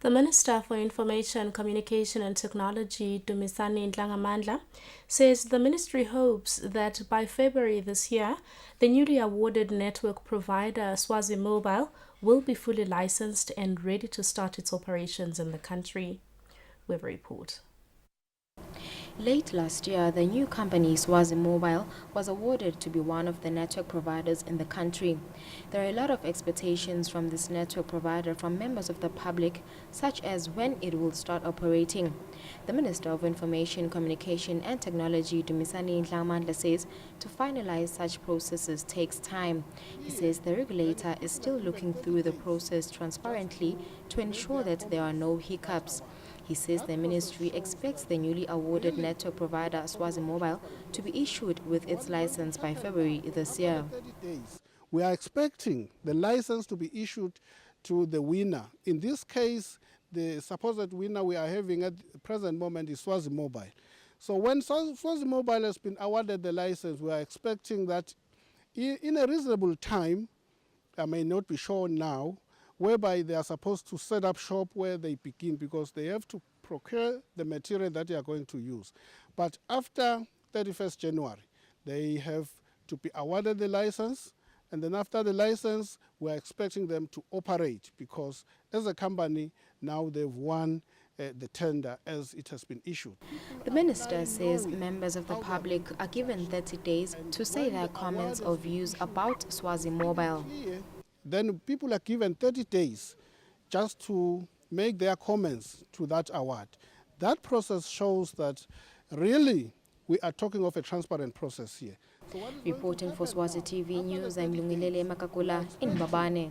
The Minister for Information, Communication and Technology, Dumisani Ndlangamandla, says the ministry hopes that by February this year, the newly awarded network provider Swazi Mobile will be fully licensed and ready to start its operations in the country. We have a report. Late last year, the new company Swazi Mobile was awarded to be one of the network providers in the country. There are a lot of expectations from this network provider from members of the public, such as when it will start operating. The Minister of Information, Communication and Technology, Dumisani Ndlangamandla, says to finalize such processes takes time. He says the regulator is still looking through the process transparently to ensure that there are no hiccups. He says the ministry expects the newly awarded network provider Swazi Mobile to be issued with its license by February this year. We are expecting the license to be issued to the winner. In this case, the supposed winner we are having at the present moment is Swazi Mobile. So when Swazi Mobile has been awarded the license, we are expecting that in a reasonable time, I may not be sure now, whereby they are supposed to set up shop where they begin, because they have to procure the material that they are going to use. But after 31st January, they have to be awarded the license, and then after the license, we are expecting them to operate, because as a company, now they've won the tender as it has been issued. The minister says members of the public are given 30 days to say their comments or views about Swazi Mobile. Then people are given 30 days just to make their comments to that award. That process shows that really we are talking of a transparent process here. Reporting for Swazi TV News, I'm Lungilele Makakula in Mbabane.